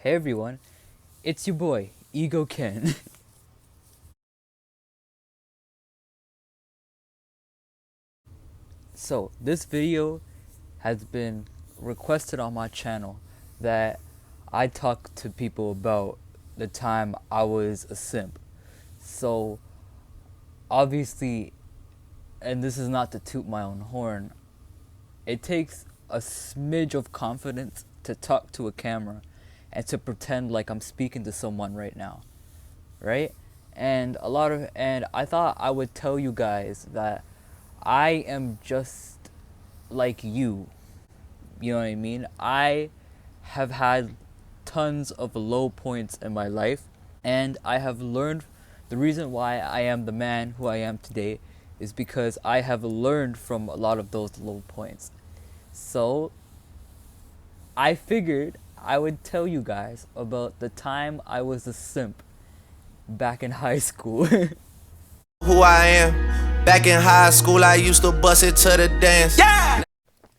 Hey everyone, it's your boy, Ego Ken. So, this video has been requested on my channel that I talk to people about the time I was a simp. So, obviously, and this is not to toot my own horn, it takes a smidge of confidence to talk to a camera and to pretend like I'm speaking to someone right now, right? And I thought I would tell you guys that I am just like you know what I mean? I have had tons of low points in my life, and I have learned the reason why I am the man who I am today is because I have learned from a lot of those low points. So I figured I would tell you guys about the time I was a simp back in high school. Who I am. Back in high school, I used to bust it to the dance. Yeah!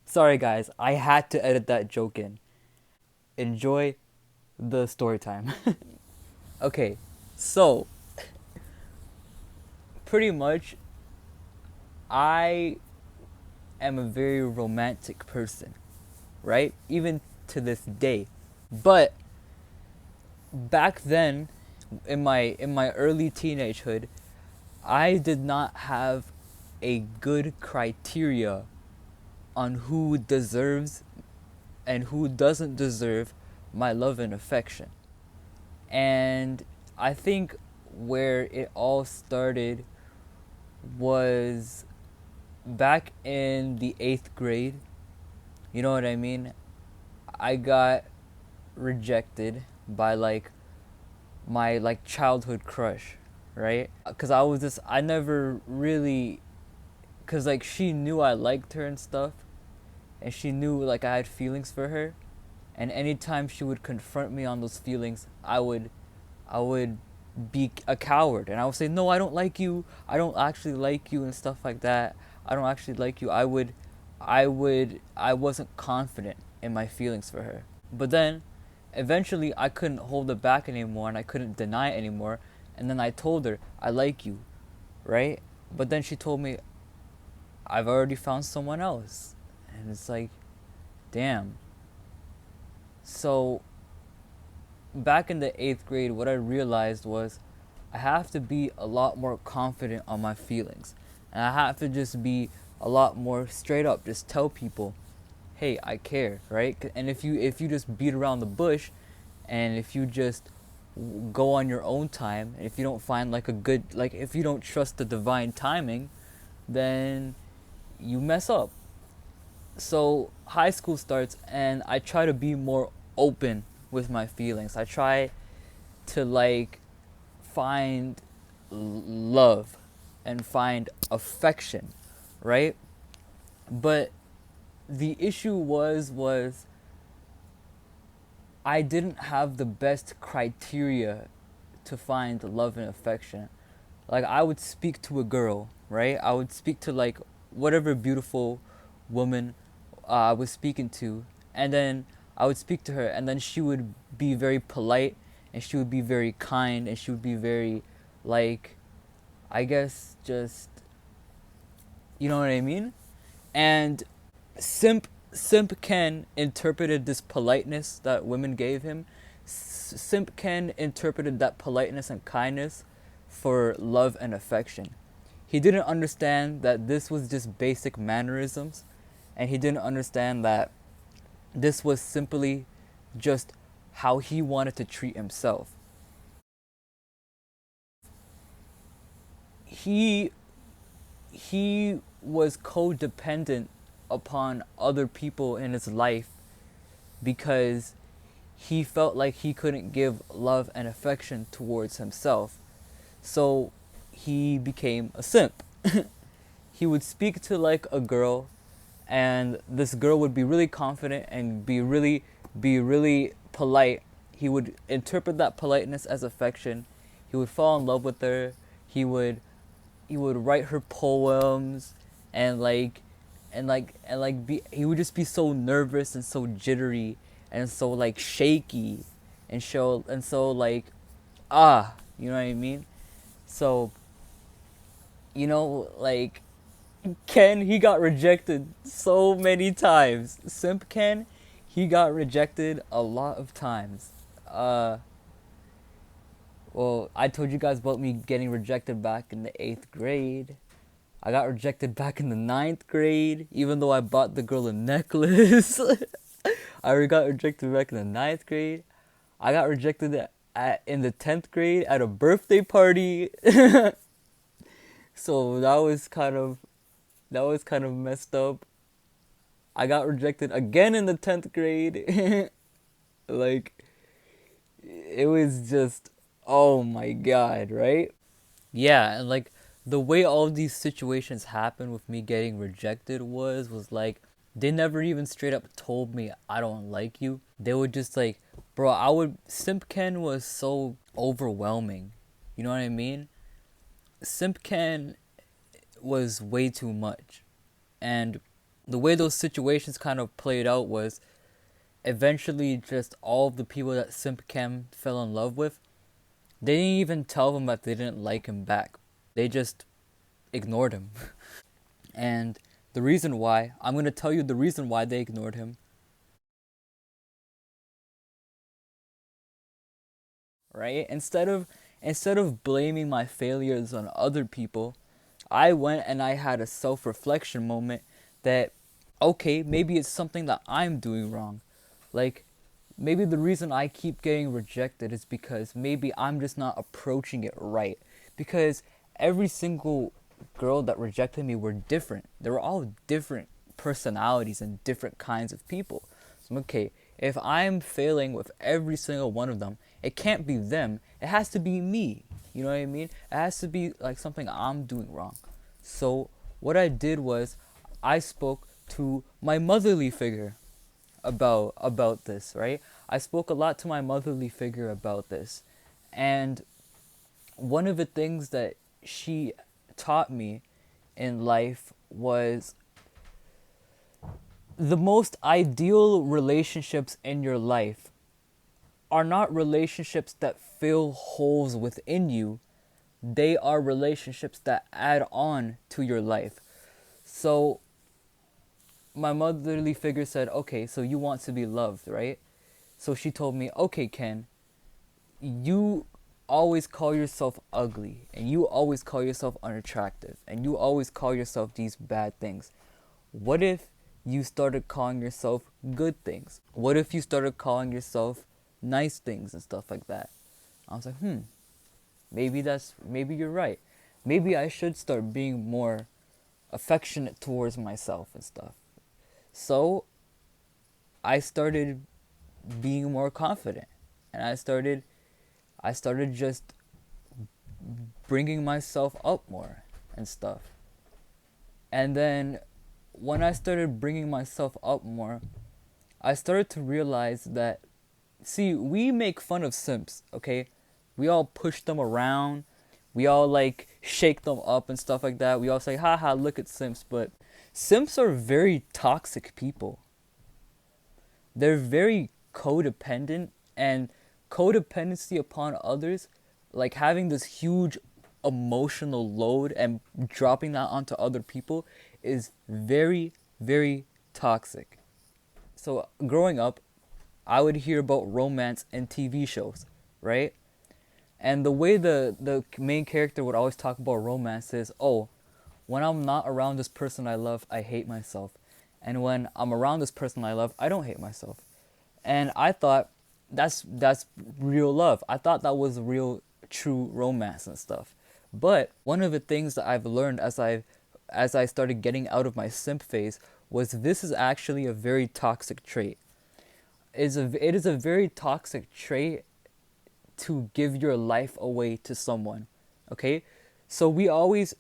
Sorry guys, I had to edit that joke in. Enjoy the story time. Okay, so pretty much I am a very romantic person, right? Even to this day. But back then in my early teenagehood, I did not have a good criteria on who deserves and who doesn't deserve my love and affection. And I think where it all started was back in the 8th grade. You know what I mean? I got rejected by my childhood crush, right? Cuz I never really cuz she knew I liked her and stuff, and she knew I had feelings for her, and anytime she would confront me on those feelings, I would be a coward, and I would say, no, I don't like you, I don't actually like you, and stuff like that. I don't actually like you. I wasn't confident in my feelings for her. But then eventually I couldn't hold it back anymore, and I couldn't deny it anymore, and then I told her I like you, right? But then she told me I've already found someone else, and it's like, damn. So back in the 8th grade, what I realized was I have to be a lot more confident on my feelings. And I have to just be a lot more straight up, just tell people, hey, I care, right? And if you just beat around the bush, and if you just go on your own time, and if you don't find if you don't trust the divine timing, then you mess up. So high school starts, and I try to be more open with my feelings. I try to find love and find affection, right? But the issue was I didn't have the best criteria to find love and affection. Like, I would speak to a girl, right? I would speak to whatever beautiful woman I was speaking to, and then I would speak to her, and then she would be very polite, and she would be very kind, and she would be very, I guess, just, you know what I mean? And Simp Ken interpreted this politeness that women gave him. Simp Ken interpreted that politeness and kindness for love and affection. He didn't understand that this was just basic mannerisms, and he didn't understand that this was simply just how he wanted to treat himself. He he was codependent upon other people in his life because he felt like he couldn't give love and affection towards himself. So he became a simp. He would speak to a girl, and this girl would be really confident and be really polite. He would interpret that politeness as affection. He would fall in love with her. He would write her poems, and he would just be so nervous and so jittery and so shaky, and so like you know what I mean? So, like Ken, he got rejected so many times. Simp Ken, he got rejected a lot of times. Uh, well, I told you guys about me getting rejected back in the 8th grade. I got rejected back in the 9th grade, even though I bought the girl a necklace. I got rejected back in the 9th grade. I got rejected in the 10th grade at a birthday party. So that was kind of messed up. I got rejected again in the 10th grade. Like, it was just, oh my god, right? Yeah, and like the way all these situations happened with me getting rejected was like they never even straight up told me I don't like you. They would just like, bro, Simp Ken was so overwhelming. You know what I mean? Simp Ken was way too much. And the way those situations kind of played out was eventually just all of the people that Simp Ken fell in love with, they didn't even tell him that they didn't like him back. They just ignored him. And the reason why, I'm going to tell you the reason why they ignored him, right? Instead of blaming my failures on other people, I went and I had a self-reflection moment that, okay, maybe it's something that I'm doing wrong. Like, maybe the reason I keep getting rejected is because maybe I'm just not approaching it right. Because every single girl that rejected me were different. They were all different personalities and different kinds of people. So, okay, if I'm failing with every single one of them, it can't be them. It has to be me. You know what I mean? It has to be like something I'm doing wrong. So what I did was I spoke to my motherly figure about this, right? I spoke a lot to my motherly figure about this. And one of the things that she taught me in life was the most ideal relationships in your life are not relationships that fill holes within you. They are relationships that add on to your life. So my motherly figure said, okay, so you want to be loved, right? So she told me, okay, Ken, you always call yourself ugly, and you always call yourself unattractive, and you always call yourself these bad things. What if you started calling yourself good things? What if you started calling yourself nice things and stuff like that? I was like, maybe you're right. Maybe I should start being more affectionate towards myself and stuff. So I started being more confident, and I started just bringing myself up more and stuff. And then when I started bringing myself up more, I started to realize that, see, we make fun of simps, okay? We all push them around. We all like shake them up and stuff like that. We all say, haha, look at simps. But simps are very toxic people. They're very codependent, and codependency upon others, like having this huge emotional load and dropping that onto other people, is very, very toxic. So growing up, I would hear about romance in TV shows, right? And the way the main character would always talk about romance is, oh, when I'm not around this person I love, I hate myself. And when I'm around this person I love, I don't hate myself. And I thought that's real love. I thought that was real true romance and stuff. But one of the things that I've learned as I started getting out of my simp phase was this is actually a very toxic trait. It is a very toxic trait to give your life away to someone. Okay? So we always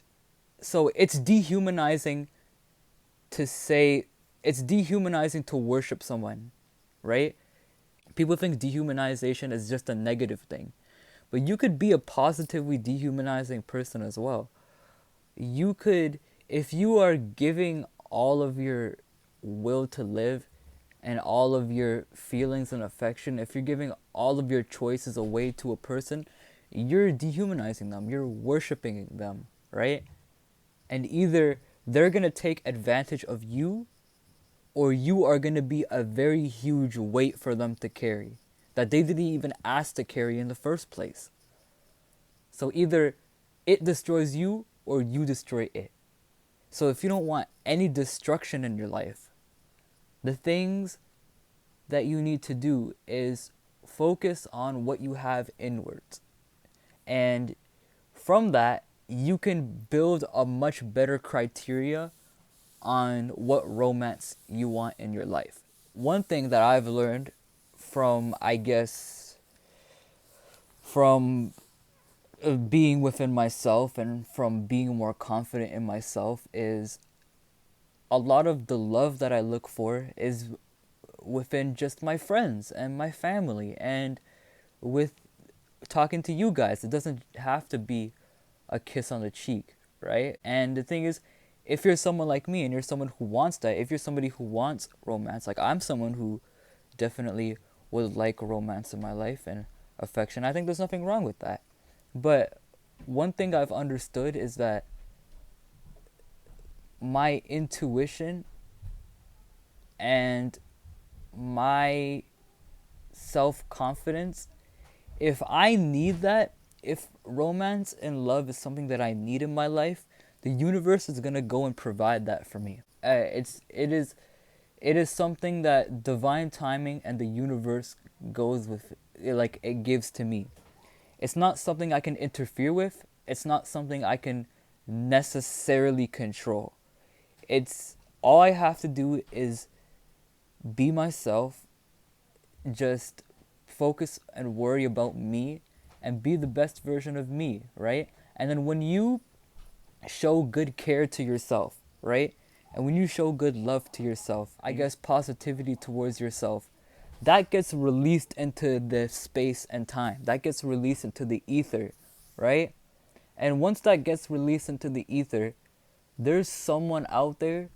so it's dehumanizing to worship someone, right? People think dehumanization is just a negative thing. But you could be a positively dehumanizing person as well. You could, if you are giving all of your will to live and all of your feelings and affection, if you're giving all of your choices away to a person, you're dehumanizing them, you're worshiping them, right? And either they're going to take advantage of you, or you are going to be a very huge weight for them to carry that they didn't even ask to carry in the first place. So either it destroys you or you destroy it. So if you don't want any destruction in your life, the things that you need to do is focus on what you have inwards. And from that, you can build a much better criteria on what romance you want in your life. One thing that I've learned from, I guess, from being within myself and from being more confident in myself is a lot of the love that I look for is within just my friends and my family and with talking to you guys. It doesn't have to be a kiss on the cheek, right? And the thing is, if you're someone like me and you're someone who wants that, if you're somebody who wants romance, like I'm someone who definitely would like romance in my life and affection, I think there's nothing wrong with that. But one thing I've understood is that my intuition and my self-confidence, if I need that, if romance and love is something that I need in my life, the universe is gonna go and provide that for me. It is something that divine timing and the universe goes with, like it gives to me. It's not something I can interfere with. It's not something I can necessarily control. It's all I have to do is be myself, just focus and worry about me and be the best version of me, right? And then when you show good care to yourself, right? And when you show good love to yourself, I guess positivity towards yourself, that gets released into the space and time. That gets released into the ether, right? And once that gets released into the ether, there's someone out there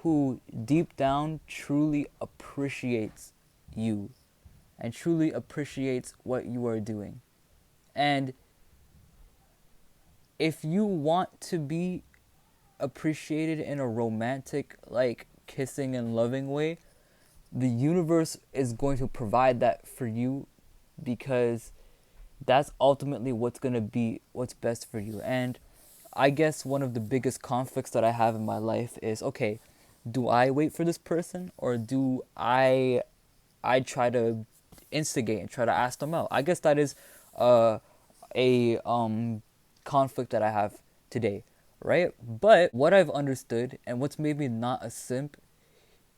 who deep down truly appreciates you and truly appreciates what you are doing. And if you want to be appreciated in a romantic, like kissing and loving way, the universe is going to provide that for you because that's ultimately what's going to be what's best for you. And I guess one of the biggest conflicts that I have in my life is, okay, do I wait for this person or do I try to instigate and try to ask them out? I guess that is a conflict that I have today, right? But what I've understood and what's made me not a simp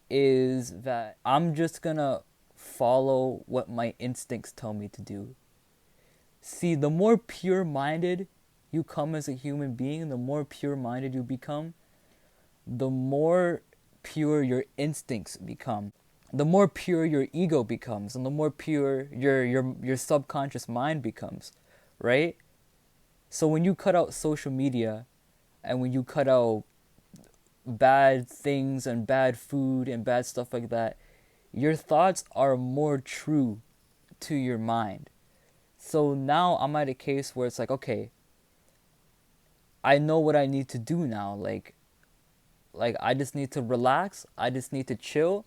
is that I'm just gonna follow what my instincts tell me to do. See, the more pure-minded you come as a human being, the more pure-minded you become, the more pure your instincts become, the more pure your ego becomes, and the more pure your subconscious mind becomes, right? So when you cut out social media and when you cut out bad things and bad food and bad stuff like that, your thoughts are more true to your mind. So now I'm at a case where it's like, okay, I know what I need to do now. Like I just need to relax. I just need to chill.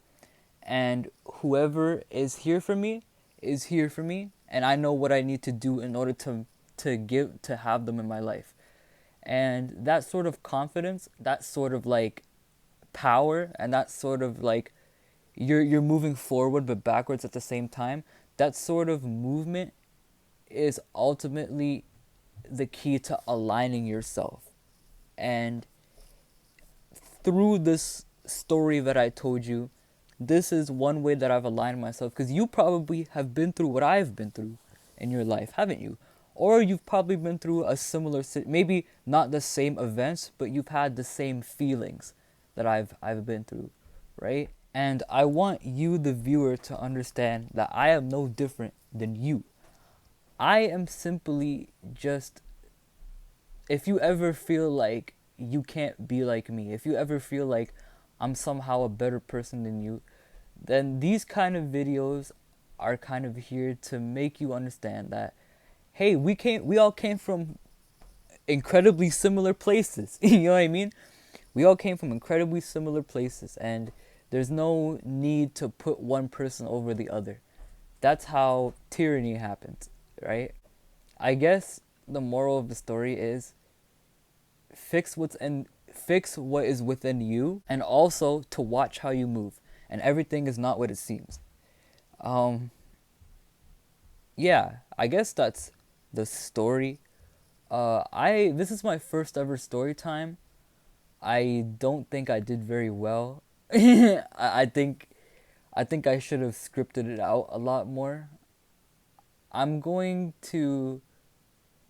And whoever is here for me is here for me. And I know what I need to do in order to have them in my life. And that sort of confidence, that sort of like power, and that sort of like you're moving forward but backwards at the same time, that sort of movement is ultimately the key to aligning yourself. And through this story that I told you, this is one way that I've aligned myself, because you probably have been through what I've been through in your life, haven't you? Or you've probably been through a similar, maybe not the same events, but you've had the same feelings that I've been through, right? And I want you, the viewer, to understand that I am no different than you. I am simply just, if you ever feel like you can't be like me, if you ever feel like I'm somehow a better person than you, then these kind of videos are kind of here to make you understand that, hey, we all came from incredibly similar places. You know what I mean? We all came from incredibly similar places, and there's no need to put one person over the other. That's how tyranny happens, right? I guess the moral of the story is fix what is within you, and also to watch how you move. And everything is not what it seems. Yeah, I guess that's the story. This is my first ever story time. I don't think I did very well. I think I should have scripted it out a lot more. I'm going to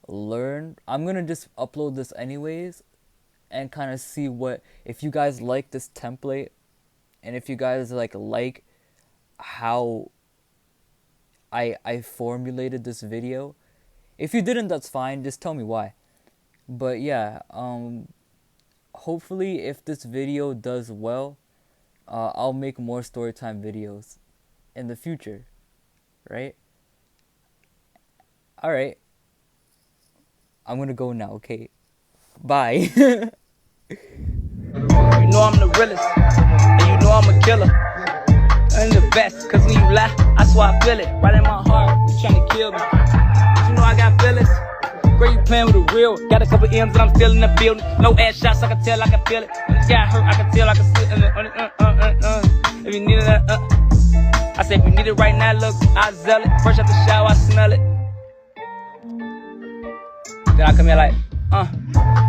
learn. I'm going to just upload this anyways and kind of see if you guys like this template, and if you guys like how I formulated this video. If you didn't, that's fine. Just tell me why. But yeah, hopefully if this video does well, I'll make more storytime videos in the future, right? Alright. I'm gonna go now, okay? Bye. You know I'm the realest, and you know I'm a killer. I'm the best, cause when you lie, I swear I feel it. Right in my heart, you trying to kill me. But you know I got feelings. Girl, you playing with the real. Got a couple M's and I'm still in the building. No ass shots, I can tell, I can feel it. When you got hurt, I can tell, I can sit in it. If you need it, I said if you need it right now, look, I sell it. Fresh out the shower, I smell it. Then I come here like,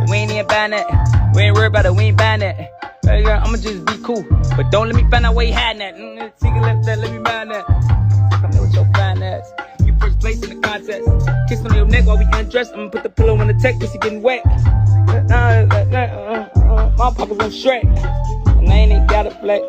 we ain't even buying that. We ain't worried about it, we ain't buying that. Hey girl, I'ma just be cool, but don't let me find out where you hiding at. Take a left that, let me mind that. Come here with your fine ass. You first place in the contest. Kiss on your neck while we undress. I'ma put the pillow on the tech, cause you getting wet. My papa's on Shrek, and I ain't even got a flex.